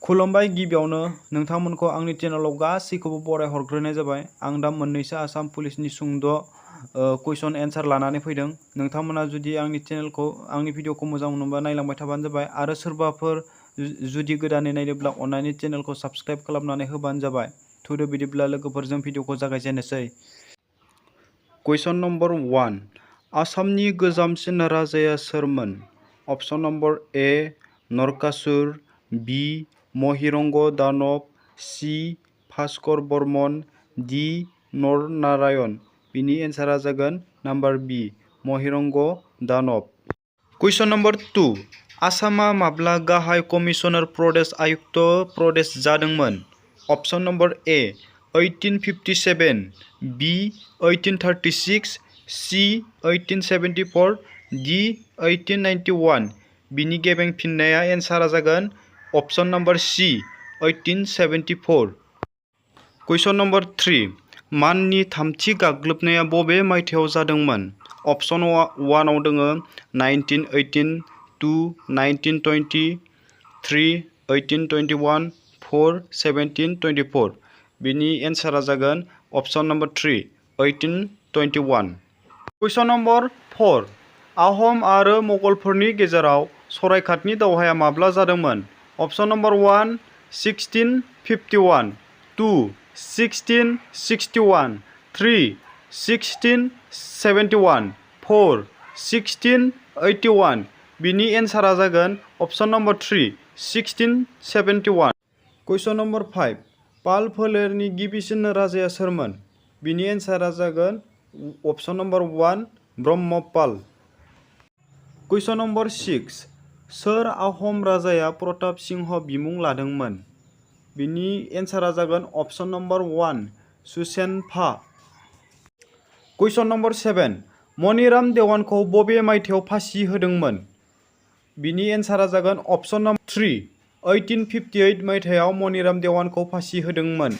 खुलुमबाय गिबियावनो नोंथांमोनखौ आंनि चेनेलाव गासैखौबो बराय हरग्रोनाय जाबाय। आं दा मोननैसो आसाम पुलिसनि सुंद' कुइसन एन्सार लानानै फैदों। नोंथांमोना जुदि आंनि चेनेलखौ आंनि भिडिअखौ मोजां मोनोबा नायलांबाय थाबानो जाबाय आरो सोरबाफोर जुदि गोदानै नायदोंब्ला अन्नानै चेनेलखौ साबस्क्राइब खालामनानै होबानो जाबाय। थुदो बिदिब्ला लोगोफोरजों भिडिअखौ जागायजेननोसै। कुइसन नम्बर 1 आसामनि गोजामसिन राजाया सोरमोन? अप्शन नम्बर ए नरकासुर, बी महिरंग दानब, सी भास्कर बर्मन, डी नरनारायण। बिनि एन्सारा जागोन नाम्बार बी महिरंग दानब। कुइसन नम्बर 2 आसामा माब्ला गाहाय कमिसनार प्रदेश आयुक्त प्रदेश जादोंमोन? अप्शन नम्बर ए 1857, बी 1836, सी 1874, डी 1891। बिनि गेबें फिननाया एन्सारा जागोन अप्शन नम्बर सी 1874। कुइसन नम्बर 3 माननि थामथि गाग्लोबनाया बबे मायथाइयाव जादोंमोन? अप्शन 1 आव दङ 1918, 2 1920, 3 1821, 4 1724। बिनि एन्सारा जागोन अप्शन नम्बर 3 1821। कुइसन नम्बर 4 आहम आरो मुगलफोरनि गेजेराव सरायघाटनि दावहाया माब्ला जादोंमोन? Option number 1 1651, 2 1661, 3 1671, 4 1681। बिनि एन्सारा जागोन अप्शन नम्बर 3 1671। कुइसन नम्बर 5 पाल फोलेरनि गिबिसिन राजाया सोरमोन? बिनि एन्सारा जागोन अप्शन नम्बर 1 ब्रह्मपाल। कुइसन नम्बर 6 सोर आहम राजाया प्रताप सिंह बिमुं लादोंमोन? बिनि एन्सारा जागोन अप्शन नम्बर 1 सुसेनफा। कुइसन नम्बर 7 मनिराम देवानखौ बबे मायथाइयाव फासि होदोंमोन? बिनि एन्सारा जागोन अप्शन नम्बर 3 1858 मायथाइयाव मनिराम देवानखौ फासि होदोंमोन।